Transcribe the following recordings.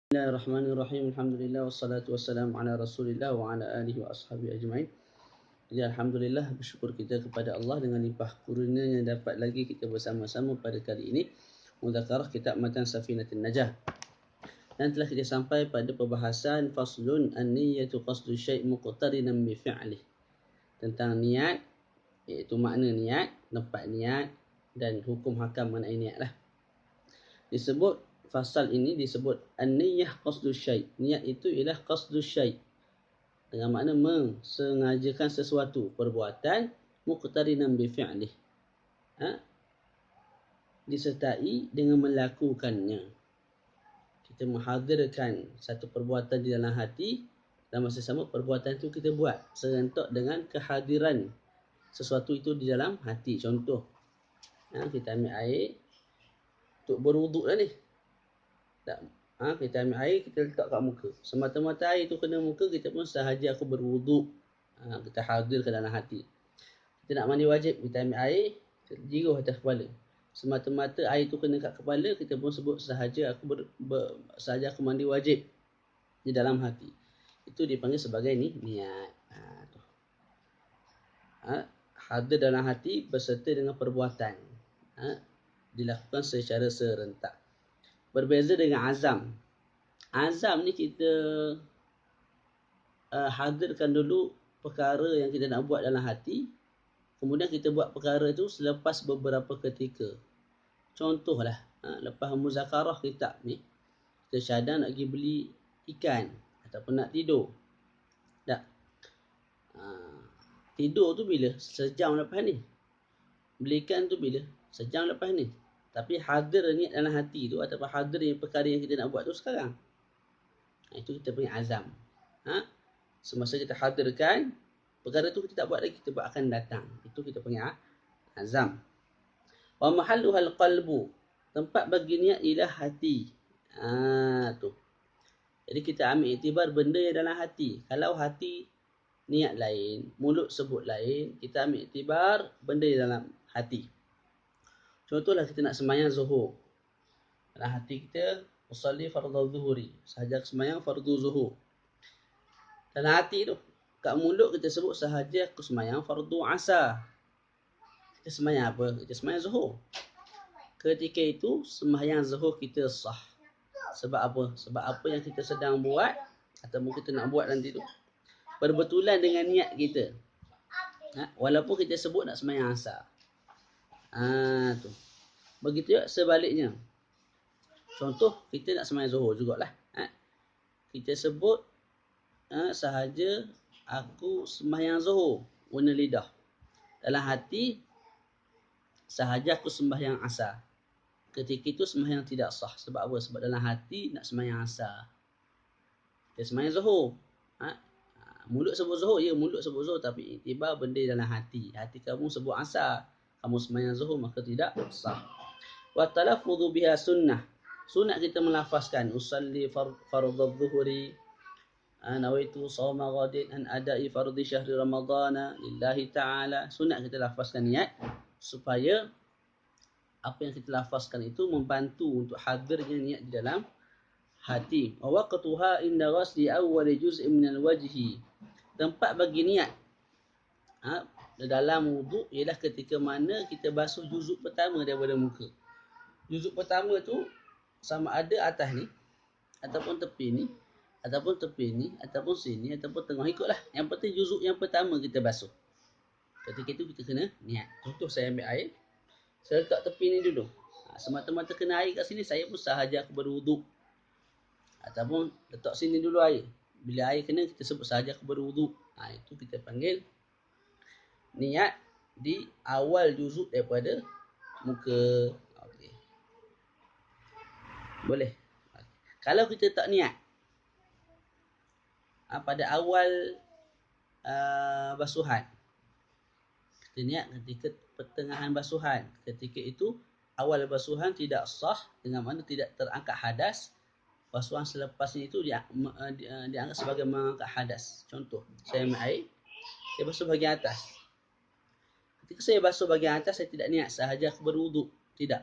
Bismillahirrahmanirrahim. Alhamdulillah wassalatu wassalamu ala Rasulillah wa ala alihi wa ashabihi ajma'in. Jadi alhamdulillah, bersyukur kita kepada Allah dengan limpah kurnianya dapat lagi kita bersama-sama pada kali ini mudzakarah kitab Matan Safinatul Najah. Dan telah kita sampai pada perbahasan faslun an-niyyatu qasdu syai' muqtarinan bi fi'lih. Tentang niat, iaitu makna niat, tempat niat dan hukum hakam mengenai niatlah. Disebut fasal ini disebut an-niyyah qasdu syai'. Niat itu ialah qasdu syai'. Dengan makna mensengajakan sesuatu perbuatan muqtarinan bi fi'lih. Disertai dengan melakukannya. Kita menghadirkan satu perbuatan di dalam hati dan masa sama perbuatan itu kita buat serentak dengan kehadiran sesuatu itu di dalam hati. Contoh, kita ambil air untuk berwuduk lah ni. Kita ambil air, kita letak kat muka. Semata-mata air tu kena muka, kita pun sahaja aku berwuduk. Kita hadir ke dalam hati. Kita nak mandi wajib, kita ambil air, kita jiruh atas kepala. Semata-mata air tu kena kat kepala, kita pun sebut sahaja aku mandi wajib di dalam hati. Itu dipanggil sebagai niat. Hadir dalam hati berserta dengan perbuatan. Dilakukan secara serentak. Berbeza dengan azam. Azam ni kita hadirkan dulu perkara yang kita nak buat dalam hati. Kemudian kita buat perkara itu selepas beberapa ketika. Contohlah, lepas muzakarah kitab ni, kita syadang nak pergi beli ikan ataupun nak tidur. Tak? Tidur tu bila? Sejam lepas ni. Beli ikan tu bila? Sejam lepas ni. Tapi hadir niat dalam hati tu ataupun hadir perkara yang kita nak buat tu sekarang. Itu kita panggil azam. Semasa kita hadirkan perkara tu kita tak buat lagi, kita buat akan datang. Itu kita panggil azam. Wa mahalluhal qalbu. Tempat bagi niat ialah hati. Tu. Jadi kita ambil iktibar benda yang dalam hati. Kalau hati niat lain, mulut sebut lain, kita ambil iktibar benda yang dalam hati. Contohlah kita nak sembahyang zuhur. Dalam hati kita, usalli fardhu zuhuri. Sahaja sembahyang fardu zuhur. Dalam hati tu, kat mulut kita sebut sahaja aku sembahyang fardu asar. Kita sembahyang apa? Kita sembahyang zuhur. Ketika itu, sembahyang zuhur kita sah. Sebab apa? Sebab apa yang kita sedang buat ataupun kita nak buat nanti tu berbetulan dengan niat kita. Walaupun kita sebut nak sembahyang asar. Tu. Begitu juga sebaliknya. Contoh, kita nak sembahyang zuhur jugalah. Kita sebut sahaja aku sembahyang zuhur guna lidah. Dalam hati sahaja aku sembahyang asar. Ketika itu sembahyang tidak sah. Sebab apa? Sebab dalam hati nak sembahyang asar. Kita sembahyang zuhur. Mulut sebut zuhur, ya mulut sebut zuhur, tapi tiba benda dalam hati. Hati kamu sebut asar, kamu sembahyang zuhur, maka tidak sah. Wa talaffudhu biha sunnah. Sunat kita melafazkan usalli fardhu dhuhri nawaitu shawma ghadin an adai fardhi syahri ramadhana lillahi ta'ala. Sunat kita lafazkan niat supaya apa yang kita lafazkan itu membantu untuk hadirnya niat di dalam hati. Wa waqtuha inda ghasli awwal juz'in min al-wajhi. Tempat bagi niat dalam wuduk ialah ketika mana kita basuh juzuk pertama daripada muka. Juzuk pertama tu sama ada atas ni ataupun tepi ni ataupun tepi ni ataupun sini ataupun tengah, ikutlah. Yang penting juzuk yang pertama kita basuh. Ketika itu kita kena niat. Contoh, saya ambil air, saya letak tepi ni dulu. Semata-mata kena air kat sini, saya pun sahaja aku berwuduk. Ataupun letak sini dulu air. Bila air kena, kita sebut sahaja aku berwuduk. Itu kita panggil niat di awal juzuk daripada muka. Okay. Boleh. Kalau kita tak niat pada awal basuhan, kita niat ketika pertengahan basuhan, ketika itu awal basuhan tidak sah, dengan mana tidak terangkat hadas. Basuhan selepas itu dianggap sebagai mengangkat hadas. Contoh, saya ambil air, saya basuh bahagian atas. Ketika saya basuh bahagian atas, saya tidak niat sahaja aku berwuduk. Tidak.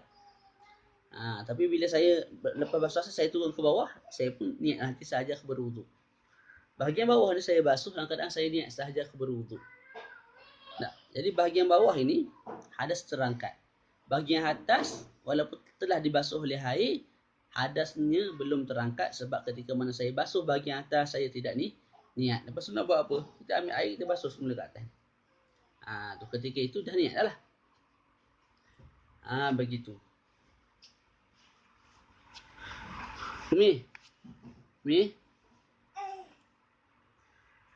Tapi bila saya lepas basuh asal, saya turun ke bawah, saya pun niat nanti sahaja aku berwuduk. Bahagian bawah ni saya basuh, kadang-kadang saya niat sahaja aku berwuduk. Jadi bahagian bawah ini hadas terangkat. Bahagian atas walaupun telah dibasuh oleh air, hadasnya belum terangkat sebab ketika mana saya basuh bahagian atas, saya tidak niat. Lepas tu nak buat apa? Kita ambil air, kita basuh semula kat atas. Tu ketika itu dah niat dah lah. Begitu. Mi.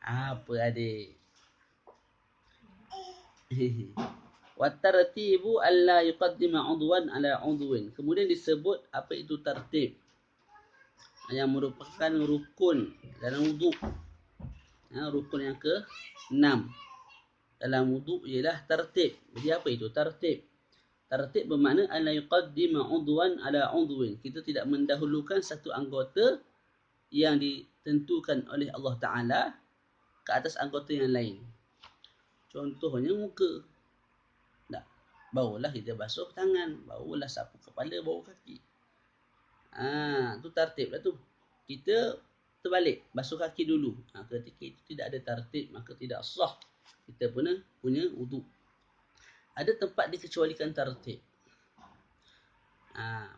Apa adik? Watartibu alla yuqaddima udwan ala udwin. Kemudian disebut apa itu tertib, yang merupakan rukun dalam wuduk. Rukun yang ke-6 dalam wuduk ialah tertib. Jadi apa itu tertib? Tertib bermakna alla yuqaddima udwan ala udwin. Kita tidak mendahulukan satu anggota yang ditentukan oleh Allah Ta'ala ke atas anggota yang lain. Contohnya muka. Barulah kita basuh tangan, barulah sapu kepala, baru kaki. Tu tertib lah tu. Kita terbalik, basuh kaki dulu. Ketika itu tidak ada tertib, maka tidak sah kita punya wuduk. Ada tempat dikecualikan tertib.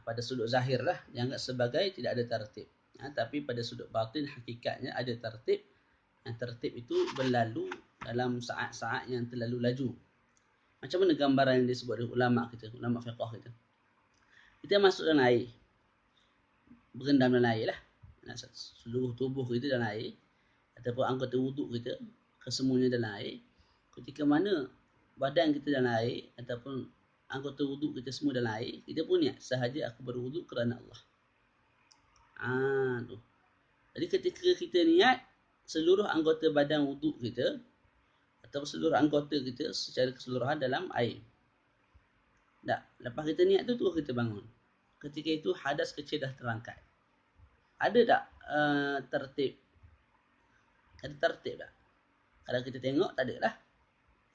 Pada sudut zahir lah, dianggap sebagai tidak ada tertib. Tapi pada sudut batin, hakikatnya ada tertib. Yang tertib itu berlalu dalam saat-saat yang terlalu laju. Macam mana gambaran yang disebut oleh ulama' kita, ulama' fiqah kita? Kita masuk dalam air, berendam dalam air lah. Seluruh tubuh kita dalam air, ataupun anggota wuduk kita, kesemuanya dalam air. Ketika mana badan kita dalam air, ataupun anggota wuduk kita semua dalam air, kita pun niat, sahaja aku berwuduk kerana Allah. Tu. Jadi ketika kita niat, seluruh anggota badan wuduk kita, atau seluruh anggota kita secara keseluruhan dalam air. Lepas kita niat tu kita bangun. Ketika itu hadas kecil dah terangkat. Ada tak tertib? Ada tertib tak? Kalau kita tengok tak ada lah.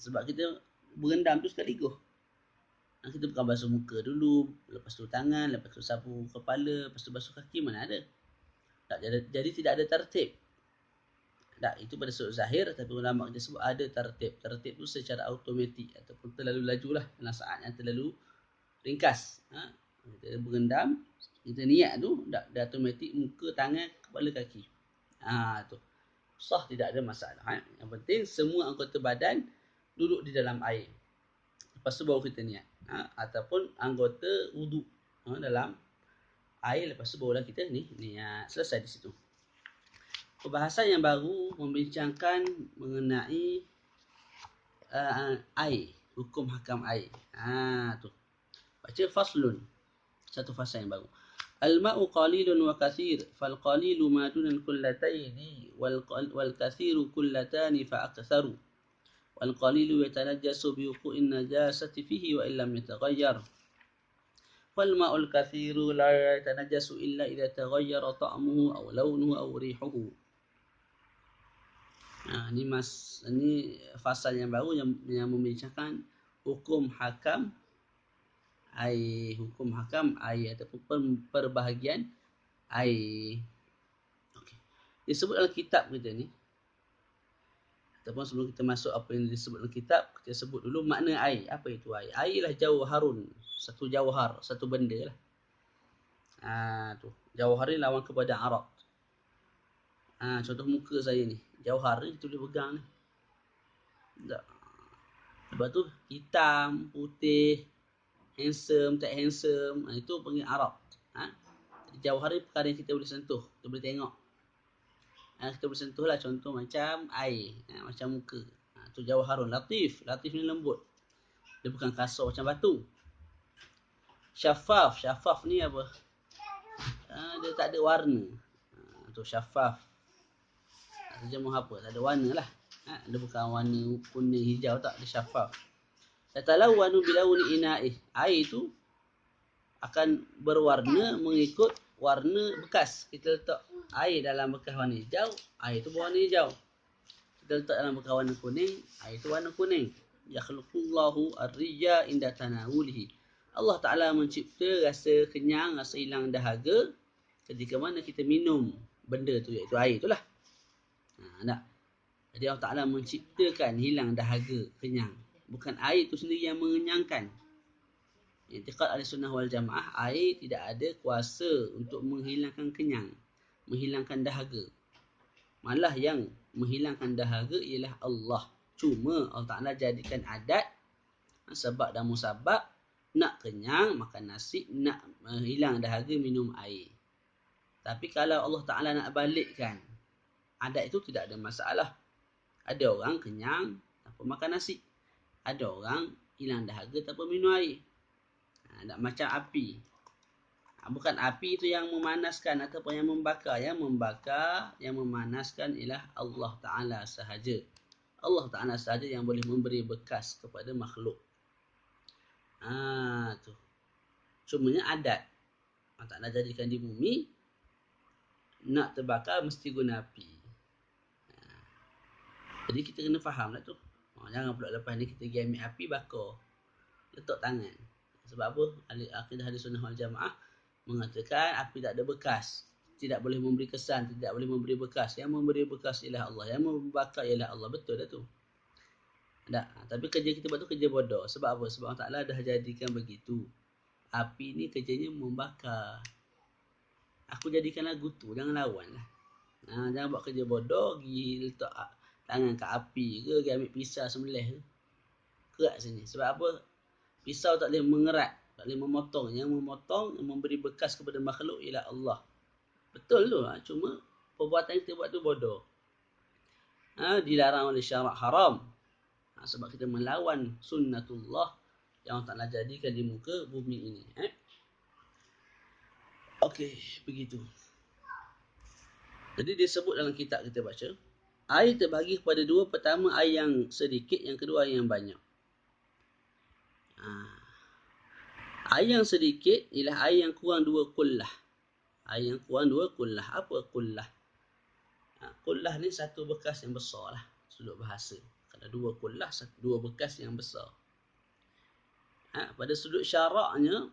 Sebab kita berendam tu sekaligus. Kita bukan basuh muka dulu, lepas tu tangan, lepas tu sapu kepala, lepas tu basuh kaki, mana ada. Jadi tidak ada tertib. Itu pada sudut zahir, tapi ulama kita sebut ada tertib. Tertib tu secara automatik ataupun terlalu lajulah dalam saat yang terlalu ringkas. Kita berendam, kita niat tu dah automatik muka, tangan, kepala, kaki. Tu sah, tidak ada masalah. Yang penting semua anggota badan duduk di dalam air. Lepas tu baru kita niat. Ataupun anggota wuduk dalam air, lepas tu barulah kita niat. Selesai di situ. Perbahasan yang baru membincangkan mengenai air, hukum hakam air. Tu. Baca faslun. Satu fasal yang baru. Al-ma'u qalilun wa kathir, fal qalilu ma dunal kullataini wal kathiru kullatani fa aktharu. Wal qalilu yatanajjasu bi wuqu'in najasati fihi wa illam yataghayyar. Wal ma'ul kathiru la yatanajjasu illa idza taghayyara ta'muhu aw launuhu aw rihuhu. Ini fasal yang baru yang membincangkan hukum hakam air, ataupun perbahagian air. Disebut dalam kitab kita ni, ataupun sebelum kita masuk apa yang disebut dalam kitab, kita sebut dulu makna air. Apa itu air? Air ialah jawharun, satu jawhar, satu benda lah. Tu. Jawhar ni lawan kepada arad. Contoh muka saya ni, jawhar ni kita boleh pegang ni. Lepas tu hitam, putih, handsome, tak handsome, itu panggil arad. Jawhar ni perkara yang kita boleh sentuh, kita boleh tengok. Kita boleh sentuh lah, contoh macam air, macam muka. Tu jawharun. Latif ni lembut, dia bukan kasar macam batu. Syafaf ni apa? Dia tak ada warna. Tu syafaf. Terjemah apa? Tak ada warna lah. Dia bukan warna kuning, hijau, tak. Dia syafaf. Yatalawwanu bilawni ina'ih. Air tu akan berwarna mengikut warna bekas. Kita letak air dalam bekas warna hijau, air tu berwarna hijau. Kita letak dalam bekas warna kuning, air tu warna kuning. Yakhluqullahu ar-rija inda tanawulihi. Allah Ta'ala mencipta rasa kenyang, rasa hilang dahaga ketika mana kita minum benda tu, iaitu air itulah. Tak? Jadi Allah Ta'ala menciptakan hilang dahaga, kenyang. Bukan air itu sendiri yang mengenyangkan. I'tiqad Ahlussunnah wal Jamaah, air tidak ada kuasa untuk menghilangkan kenyang, menghilangkan dahaga. Malah yang menghilangkan dahaga ialah Allah. Cuma Allah Ta'ala jadikan adat, sebab dan musabab, nak kenyang makan nasi, nak hilang dahaga minum air. Tapi kalau Allah Ta'ala nak balikkan, adat itu tidak ada masalah. Ada orang kenyang tanpa makan nasi. Ada orang hilang dahaga tanpa minum air. Tak macam api. Bukan api itu yang memanaskan ataupun yang membakar. Yang membakar, yang memanaskan ialah Allah Ta'ala sahaja. Allah Ta'ala sahaja yang boleh memberi bekas kepada makhluk. Tu. Cumanya adat. Allah Ta'ala jadikan di bumi, nak terbakar mesti guna api. Jadi kita kena faham lah tu. Jangan pula lepas ni kita pergi ambil api bakar, letak tangan. Sebab apa? Akidah Ahlussunnah wal Jamaah mengatakan api tak ada bekas, tidak boleh memberi kesan, tidak boleh memberi bekas. Yang memberi bekas ialah Allah, yang membakar ialah Allah. Betul dah tu. Tapi kerja kita buat tu kerja bodoh. Sebab apa? Sebab Allah Ta'ala dah jadikan begitu. Api ni kerjanya membakar. Aku jadikan lagu tu, jangan lawan lah. Jangan buat kerja bodoh, pergi letak tangan kat api ke, pergi ambil pisau sembelih tu, kerat sini. Sebab apa? Pisau tak boleh mengerat, tak boleh memotong. Yang memotong, yang memberi bekas kepada makhluk ialah Allah. Betul tu. Cuma perbuatan kita buat tu bodoh. Dilarang oleh syarak haram. Sebab kita melawan sunnatullah yang Allah Ta'ala jadikan di muka bumi ini. Okey, begitu. Jadi dia sebut dalam kitab kita baca, air terbagi kepada dua. Pertama air yang sedikit, yang kedua air yang banyak. Air yang sedikit ialah air yang kurang 2 kullah. Air yang kurang 2 kullah. Apa kullah? Kullah ni satu bekas yang besar lah, sudut bahasa. Kalau 2 kullah, 2 bekas yang besar. Pada sudut syaraknya,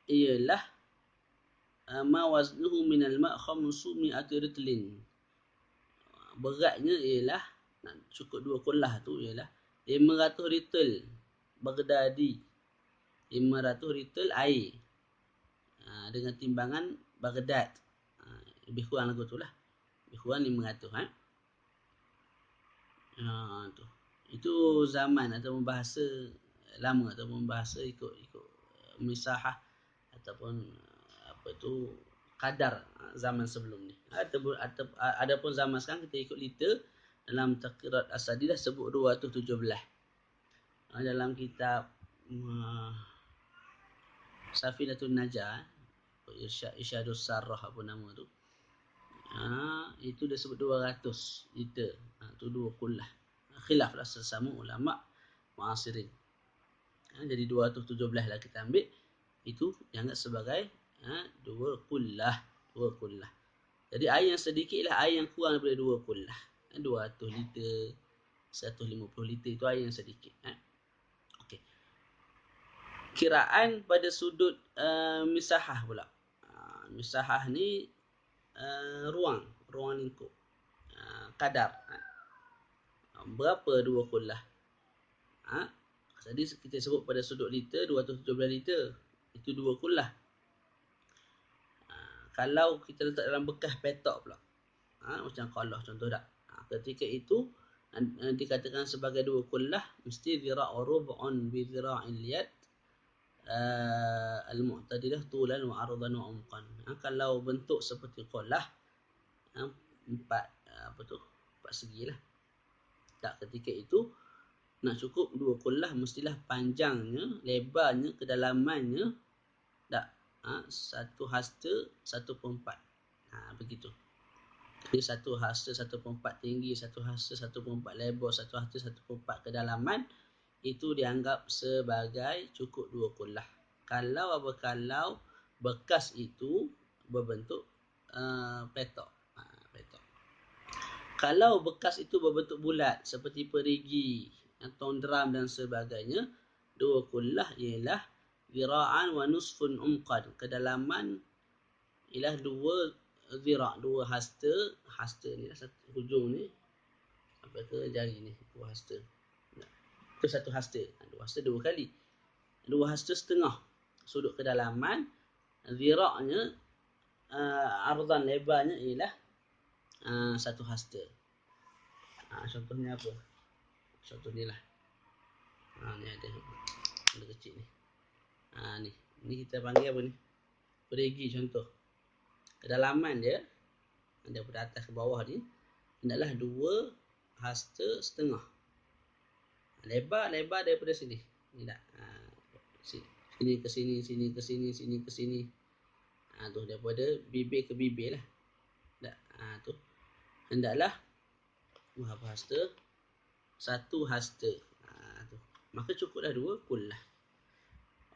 ialah ma waznuhu minal ma' 500 ritlin. Beratnya ialah, cukup 2 kullah tu ialah 500 ritel Baghdadi. 500 ritel air. Dengan timbangan Baghdad. Lebih kurang lagu tu lah. Lebih kurang 500. Tu. Itu zaman ataupun bahasa lama, ataupun bahasa ikut misahah ataupun kadar zaman sebelum ni. Adapun zaman sekarang kita ikut liter. Dalam Taqirat As-Sadidah sebut 217. Dalam kitab Safinatun Najah, Irsyadus Sarrah apa nama tu, itu dia sebut 200 liter. Tu 2 kullah. Khilaf lah sesama ulama' muasirin. Jadi 217 lah kita ambil. Itu dianggap sebagai 2 kullah. 2 kullah. Jadi air yang sedikit lah air yang kurang daripada 2 kullah. 200 liter, 150 liter, itu air yang sedikit. Okey. Kiraan pada sudut misahah pula. Misahah ni ruang lingkup. Kadar. Berapa 2 kullah? Jadi kita sebut pada sudut liter 217 liter. Itu 2 kullah. Kalau kita letak dalam bekas petok pula, macam kolah contoh tak, ketika itu dikatakan sebagai 2 kullah, mesti zira' rub'un bi zira'il yad al-mu'tadilah tulan wa ardan wa umqan. Kalau bentuk seperti kolah, 4 segi lah. Tak, ketika itu nak cukup 2 kullah, mestilah panjangnya, lebarnya, kedalamannya satu hasta 1/4. Begitu. Jadi satu hasta 1/4 tinggi, satu hasta 1/4 lebar, satu hasta 1/4 kedalaman, itu dianggap sebagai cukup 2 kullah. Kalau bekas itu berbentuk petok. Kalau bekas itu berbentuk bulat seperti perigi, tondram dan sebagainya. 2 kullah ialah zira'an wa nusfun umqan. Kedalaman ialah 2 zira', 2 hasta. Hasta ni lah satu hujung ni. Apa ke jari ni, 2 hasta. Itu 1 hasta. 2 hasta 2 kali. 2 hasta setengah. Sudut kedalaman. Zira'nya arzan, lebarnya ialah 1 hasta. Contohnya apa? Contoh ni lah. Ni ada kecil ni. Ni kita panggil apa ni? Perigi contoh. Kedalaman dia daripada atas ke bawah ni adalah 2 hasta setengah. Lebar daripada sini. Ni tak. Sini ke sini, sini ke sini, sini ke sini. Tu daripada bibir ke bibir lah. Tak. Tu. Hendaklah berapa hasta? 1 hasta. Tu. Maka cukuplah 2 kullah.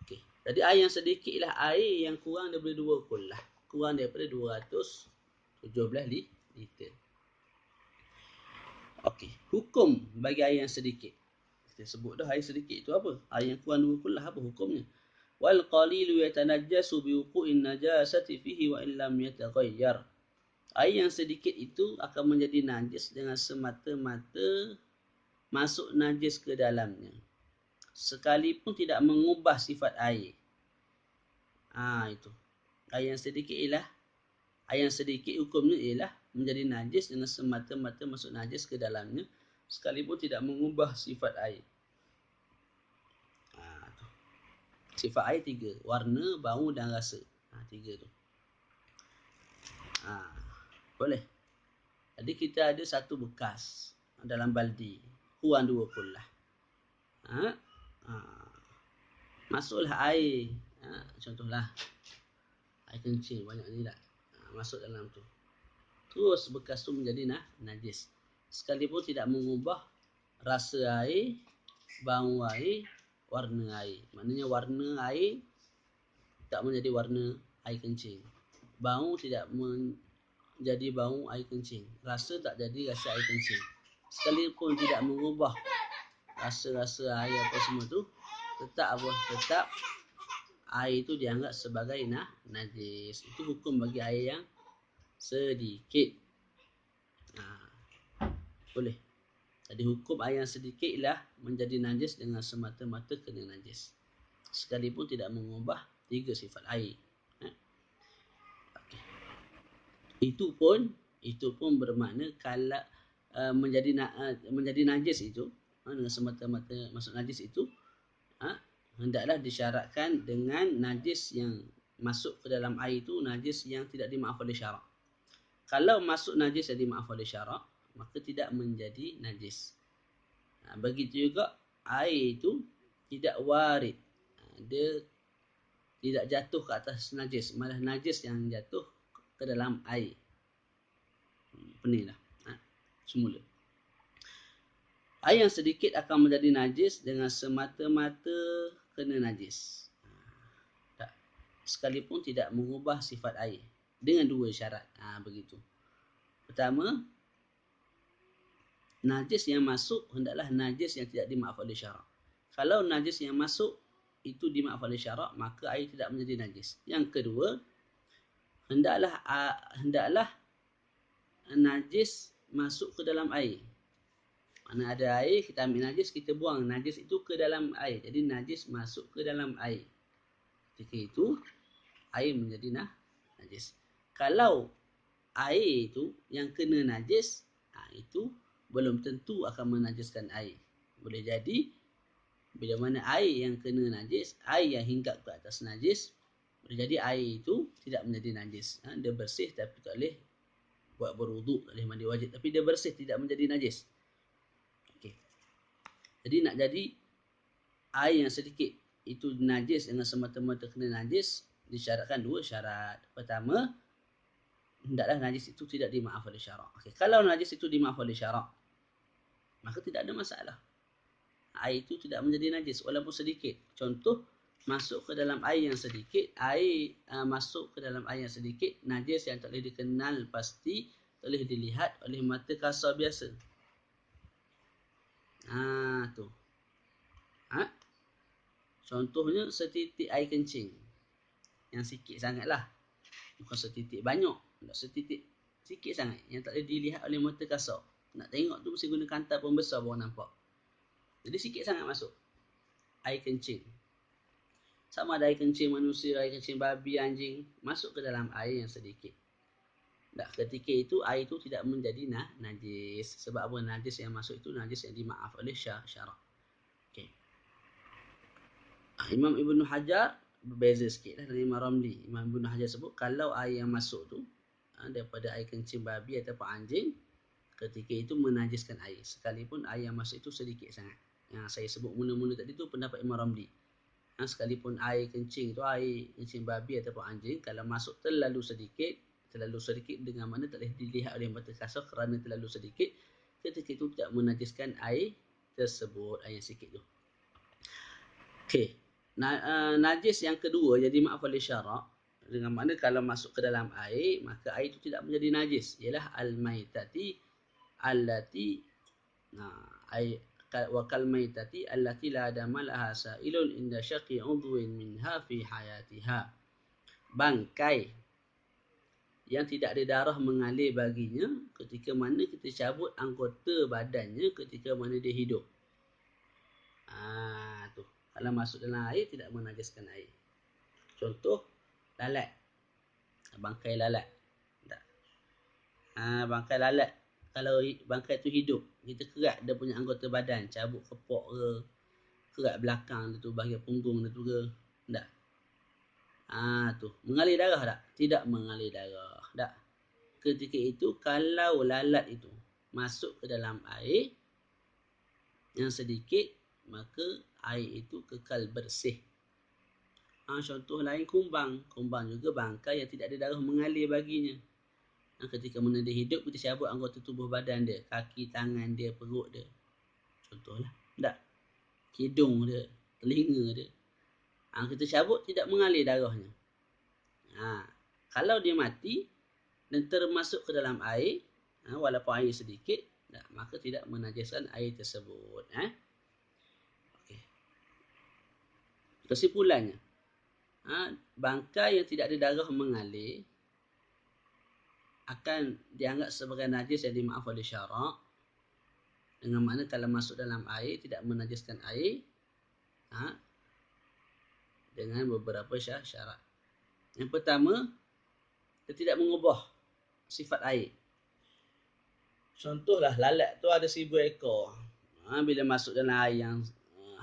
Okey. Jadi air yang sedikit ialah air yang kurang daripada 2 kullah. Kurang daripada 217 liter. Okey. Hukum bagi air yang sedikit. Kita sebut dah air sedikit itu apa? Air yang kurang 2 kullah apa hukumnya? Wal qalilu yatanajjasu biwuqu'in najasati fihi wa illam yataghayyar. Air yang sedikit itu akan menjadi najis dengan semata-mata masuk najis ke dalamnya, sekalipun tidak mengubah sifat air. Itu. Air yang sedikit ialah, air yang sedikit hukumnya ialah menjadi najis dengan semata-mata masuk najis ke dalamnya, sekalipun tidak mengubah sifat air. Sifat air 3. Warna, bau dan rasa. 3 tu. Boleh. Jadi kita ada 1 bekas dalam baldi. Kurang 2 kullah. Masuklah air. Contohlah. Air kencing banyak ni tak. Masuk dalam tu. Terus bekas tu menjadi najis. Sekalipun tidak mengubah rasa air, bau air, warna air. Maknanya warna air tak menjadi warna air kencing. Bau tidak menjadi bau air kencing. Rasa tak jadi rasa air kencing. Sekalipun tidak mengubah rasa-rasa air apa semua tu, tetap air itu dianggap sebagai najis. Itu hukum bagi air yang sedikit. Boleh. Jadi hukum air yang sedikit ialah menjadi najis dengan semata-mata kena najis, sekalipun tidak mengubah 3 sifat air. Itu pun bermakna kalau menjadi najis itu, dengan semata-mata masuk najis itu, hendaklah disyaratkan dengan najis yang masuk ke dalam air itu najis yang tidak dimaafkan oleh syarak. Kalau masuk najis yang dimaafkan oleh syarak, maka tidak menjadi najis. Begitu juga air itu tidak warid. Dia tidak jatuh ke atas najis, malah najis yang jatuh ke dalam air. Peninglah semula. Air yang sedikit akan menjadi najis dengan semata-mata kena najis, sekalipun tidak mengubah sifat air, dengan 2 syarat. Begitu. Pertama, najis yang masuk hendaklah najis yang tidak dimaafkan oleh syarak. Kalau najis yang masuk itu dimaafkan oleh syarak, maka air tidak menjadi najis. Yang kedua, hendaklah najis masuk ke dalam air. Mana ada air, kita ambil najis, kita buang najis itu ke dalam air. Jadi najis masuk ke dalam air. Ketika itu, air menjadi najis. Kalau air itu yang kena najis, itu belum tentu akan menajiskan air. Boleh jadi, bila mana air yang kena najis, air yang hinggap ke atas najis, boleh jadi air itu tidak menjadi najis. Dia bersih tapi tak boleh buat berwuduk, tak boleh mandi wajib. Tapi dia bersih, tidak menjadi najis. Okay. Jadi nak jadi air yang sedikit itu najis dengan semata-mata kena najis, disyaratkan 2 syarat. Pertama, hendaklah najis itu tidak dimaafkan oleh syarak. Okay. Kalau najis itu dimaafkan oleh syarak, maka tidak ada masalah. Air itu tidak menjadi najis walaupun sedikit. Contoh, masuk ke dalam air yang sedikit, masuk ke dalam air yang sedikit, najis yang tak boleh dikenal pasti, tak boleh dilihat oleh mata kasar biasa. Tu. Ha? Contohnya setitik air kencing. Yang sikit sangat lah. Bukan setitik banyak. Tak setitik sikit sangat. Yang tak boleh dilihat oleh mata kasar. Nak tengok tu mesti guna kantar pembesar baru nampak. Jadi sikit sangat masuk. Air kencing. Sama ada air kencing manusia, air kencing babi, anjing. Masuk ke dalam air yang sedikit. Tak, ketika itu air itu tidak menjadi najis. Sebab apa? Najis yang masuk itu najis yang dimaaf oleh syarak. Okay. Imam Ibn Hajar berbeza sikit lah dari Imam Ramli. Imam Ibn Hajar sebut kalau air yang masuk tu daripada air kencing babi ataupun anjing, ketika itu menajiskan air. Sekalipun air yang masuk itu sedikit sangat. Yang saya sebut mula-mula tadi tu pendapat Imam Ramli. Sekalipun air kencing tu air kencing babi ataupun anjing, kalau masuk terlalu sedikit dengan mana tak boleh dilihat oleh mata kasar kerana terlalu sedikit, ketika itu tidak menajiskan air tersebut, air yang sikit tu. Okey. Najis yang kedua jadi maaf oleh syarak, dengan mana kalau masuk ke dalam air maka air itu tidak menjadi najis, ialah al-maitati allati wa kal maitati allati la dama laha sa'ilun inda syaqi udwin minha fi hayatiha. Bangkai yang tidak ada darah mengalir baginya ketika mana kita cabut anggota badannya ketika mana dia hidup. Tu. Kalau masuk dalam air tidak menajiskan air. Contoh lalat. Bangkai lalat. Tak. Bangkai lalat. Kalau bangkai tu hidup, kita kerat dia punya anggota badan, cabut kepok ke, kerat belakang dia tu, bahagian punggung dia tu ke. Tak. Tu. Mengalir darah tak? Tidak mengalir darah. Tak. Ketika itu kalau lalat itu masuk ke dalam air yang sedikit, maka air itu kekal bersih. Contoh lain kumbang. Kumbang juga bangkai yang tidak ada darah mengalir baginya. Ketika mana dia hidup, kita cabut anggota tubuh badan dia. Kaki, tangan dia, perut dia. Contohlah. Tak. Hidung dia, telinga dia. Kita cabut, tidak mengalir darahnya. Kalau dia mati dan termasuk ke dalam air, walaupun air sedikit, maka tidak menajiskan air tersebut. Okay. Kesimpulannya, bangkai yang tidak ada darah mengalir akan dianggap sebagai najis yang dimaaf oleh syarak, dengan mana kalau masuk dalam air tidak menajiskan air dengan beberapa syarat. Yang pertama, dia tidak mengubah sifat air. Contohlah lalat tu ada 1000 ekor. Bila masuk dalam air yang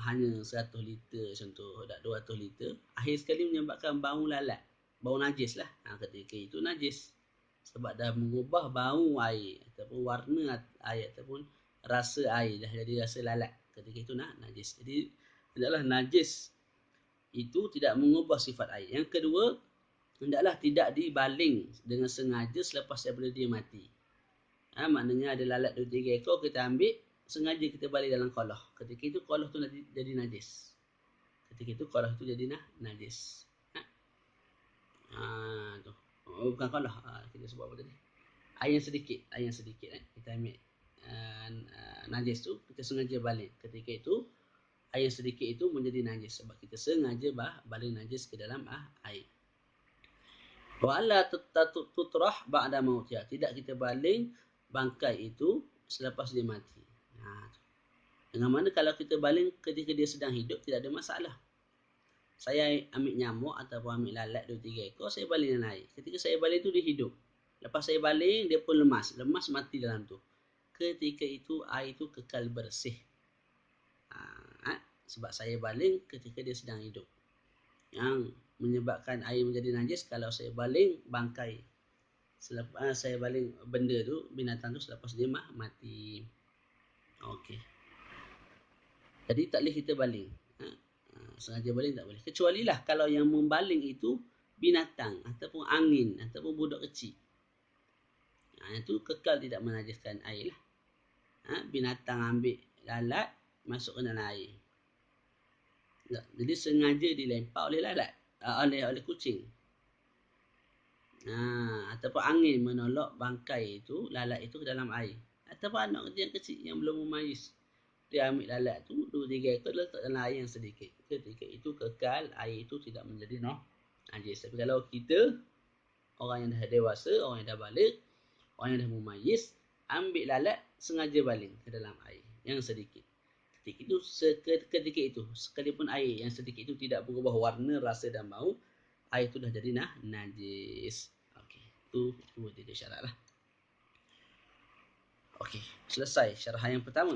hanya 100 liter, contoh tak 200 liter, akhir sekali menyebabkan bau lalat, bau najis lah. Ketika itu najis sebab dah mengubah bau air ataupun warna air ataupun rasa air, dah jadi rasa lalat. Ketika itu najis. Jadi tidaklah najis itu tidak mengubah sifat air. Yang kedua, hendaklah tidak dibaling dengan sengaja selepas daripada dia mati. Maknanya ada lalat 2-3 ekor, kita ambil, sengaja kita balik dalam kolah. Ketika itu kolah tu jadi najis. Najis. Tu. Bukan kolah. Kita sebut apa tadi? Air yang sedikit. Kita ambil najis tu, kita sengaja balik. Ketika itu, air yang sedikit itu menjadi najis. Sebab kita sengaja balik najis ke dalam air. Wa'ala tutrah ba'da mautiyah. Tidak kita baling bangkai itu selepas dia mati. Dengan mana kalau kita baling ketika dia sedang hidup, tidak ada masalah. Saya ambil nyamuk ataupun ambil lalat 2-3 ekor, saya baling dalam air. Ketika saya baling tu dia hidup. Lepas saya baling, dia pun lemas. Lemas mati dalam tu. Ketika itu air itu kekal bersih. Sebab saya baling ketika dia sedang hidup. Yang menyebabkan air menjadi najis kalau saya baling bangkai. Selepas saya baling benda tu, binatang tu selepas dia mati. Okey. Jadi tak boleh kita baling. Sengaja baling tak boleh. Kecuali lah kalau yang membaling itu binatang ataupun angin ataupun budak kecil. Itu kekal tidak menajiskan air lah. Binatang ambil lalat, masuk ke dalam air. Jadi sengaja dilempar oleh lalat, oleh kucing. Ataupun angin menolak bangkai itu, lalat itu ke dalam air. Ataupun anak yang kecil yang belum memayis. dia ambil lalat tu 2-3 ekor letak dalam air yang sedikit. Ketika itu kekal, air itu tidak menjadi najis. Tapi kalau kita orang yang dah dewasa, orang yang dah balik, orang yang dah mumayyiz, ambil lalat sengaja baling ke dalam air yang sedikit. Ketika itu sekalipun air yang sedikit itu tidak berubah warna, rasa dan bau, air itu dah jadi najis. Okey, itu 2-3 syarat lah. Okey, selesai syarahan yang pertama.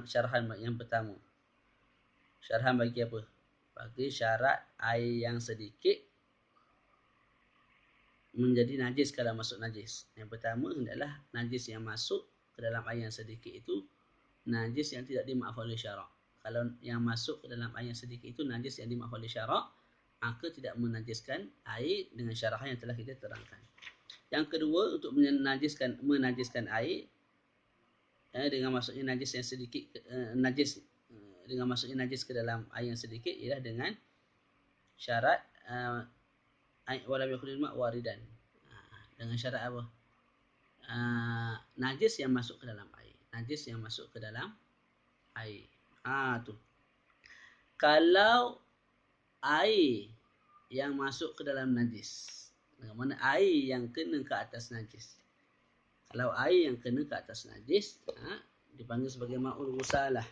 Syarahan yang pertama. Syarahan bagi apa? Bagi syarat air yang sedikit menjadi najis kalau masuk najis. Yang pertama adalah najis yang masuk ke dalam air yang sedikit itu najis yang tidak dimaafkan oleh syarak. Kalau yang masuk ke dalam air yang sedikit itu najis yang dimaafkan oleh syarak, maka tidak menajiskan air dengan syarahan yang telah kita terangkan. Yang kedua, untuk menajiskan air dengan masuknya najis yang sedikit, dengan masuknya najis ke dalam air yang sedikit ialah dengan syarat walam yakunil ma' waridan. Dengan syarat apa? Najis yang masuk ke dalam air. Najis yang masuk ke dalam air. Tu. Kalau air yang masuk ke dalam najis, dengan mana air yang kena ke atas najis. Kalau air yang kena ke atas najis, dipanggil sebagai ma'ul ghusalah.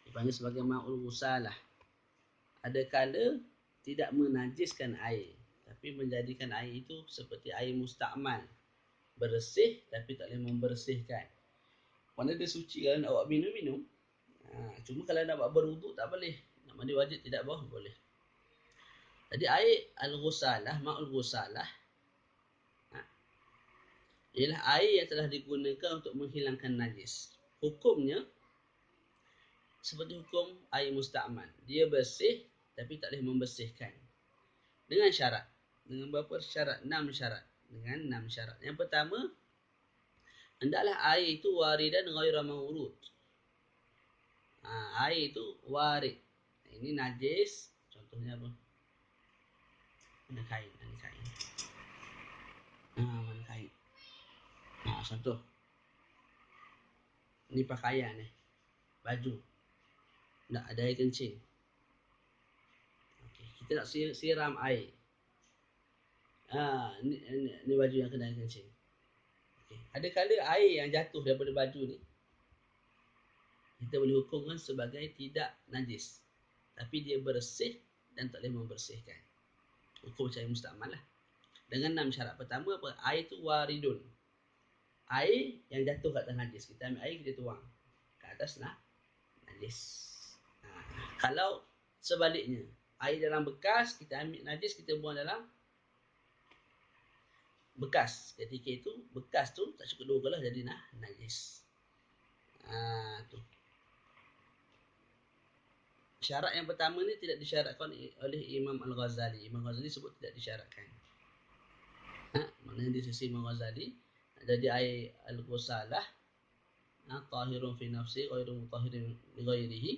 Dipanggil sebagai ma'ul ghusalah. Ada kala tidak menajiskan air, tapi menjadikan air itu seperti air musta'mal. Bersih tapi tak boleh membersihkan. Mana dia suci kalau nak buat minum-minum. Cuma kalau nak buat berwuduk tak boleh. Nak mandi wajib tidak boleh. Jadi air al-ghusalah, ma'ul ghusalah, ialah air yang telah digunakan untuk menghilangkan najis. Hukumnya seperti hukum air musta'mal. Dia bersih tapi tak boleh membersihkan. Dengan syarat. Dengan berapa syarat? 6 syarat. Dengan 6 syarat. Yang pertama, hendaklah air itu waridan ghaira mawrud. Air itu warid. Ini najis. Contohnya apa? Mana kain? Mana kain? Contoh. Ini pakaian ni. Baju. Tak ada air kencing. Okay. Kita nak siram air. Ni baju yang kena air kencing. Okay. Ada kala air yang jatuh daripada baju ni, kita boleh hukumkan sebagai tidak najis. Tapi dia bersih dan tak boleh membersihkan. Hukum saya musta'mal lah. Dengan 6 syarat. Pertama apa? Air tu waridun. Air yang jatuh kat atas najis. Kita ambil air, kita tuang kat atas najis. Kalau sebaliknya, air dalam bekas, kita ambil najis, kita buang dalam bekas. Ketika itu, bekas tu tak cukup 2 gelas jadi najis. Tu. Syarat yang pertama ni tidak disyaratkan oleh Imam Al-Ghazali. Imam Al-Ghazali sebut tidak disyaratkan. Maknanya di sisi Imam Al-Ghazali, jadi air al-ghusalah, tahirun fi nafsi, ghairu mutahirin li ghairihi,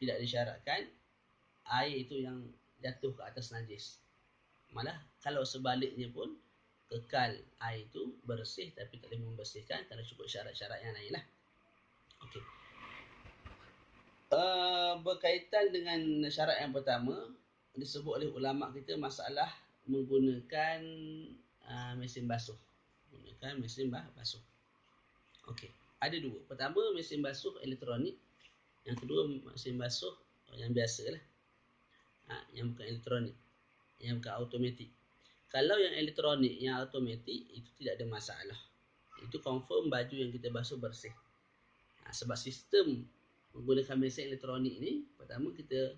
tidak disyaratkan air itu yang jatuh ke atas najis. Malah kalau sebaliknya pun, kekal air itu bersih tapi tak boleh membersihkan kerana cukup syarat-syarat yang lain lah. Okey. Berkaitan dengan syarat yang pertama, disebut oleh ulama kita masalah menggunakan mesin basuh. Menggunakan mesin basuh. Okey. Ada 2. Pertama, mesin basuh elektronik. Yang kedua, mesin basuh yang biasa lah. Yang bukan elektronik. Yang bukan automatik. Kalau yang elektronik, yang automatik, itu tidak ada masalah. Itu confirm baju yang kita basuh bersih. Sebab sistem menggunakan mesin elektronik ni, pertama kita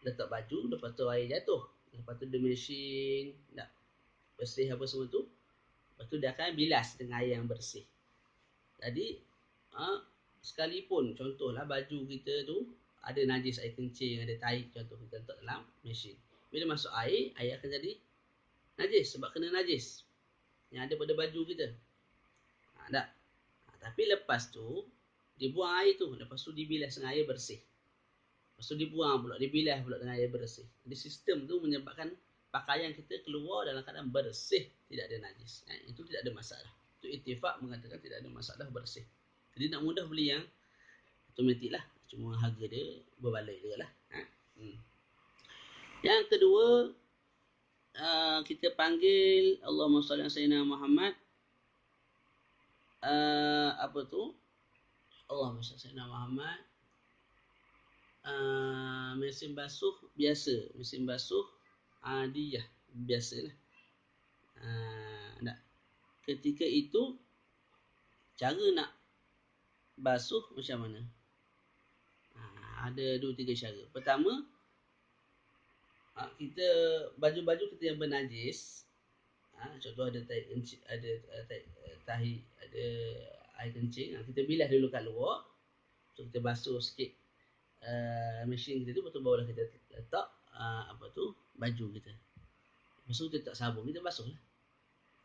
letak baju, lepas tu air jatuh. Lepas tu dia mesin, nak bersih apa semua tu. Lepas tu dia akan bilas dengan air yang bersih. Jadi, sekalipun contohlah baju kita tu ada najis, air kencing, ada tahi, contoh kita letak dalam mesin. Bila masuk air akan jadi najis sebab kena najis yang ada pada baju kita. Tapi lepas tu dibuang air tu, lepas tu dibilas dengan air bersih. Lepas tu dibuang pula, dibilas pula dengan air bersih. Jadi sistem tu menyebabkan pakaian kita keluar dalam keadaan bersih, tidak ada najis. Itu tidak ada masalah. Itu ittifaq mengatakan tidak ada masalah bersih. Jadi nak mudah beli yang automatik lah. Cuma harga dia berbalik je lah. Yang kedua, kita panggil Allahumma salli ala sayyidina Muhammad. Apa tu? Allahumma salli ala sayyidina Muhammad. Mesin basuh biasa, mesin basuh adiyah biasalah. Ketika itu cara nak basuh macam mana? Ada 2-3 cara. Pertama, kita baju-baju kita yang bernajis, contoh ada tahi, ada air kencing, kita bilas dulu kat luar. So kita basuh sikit mesin kita tu, betul barulah kita letak baju kita. Lepas tu kita letak sabun, kita basuh lah.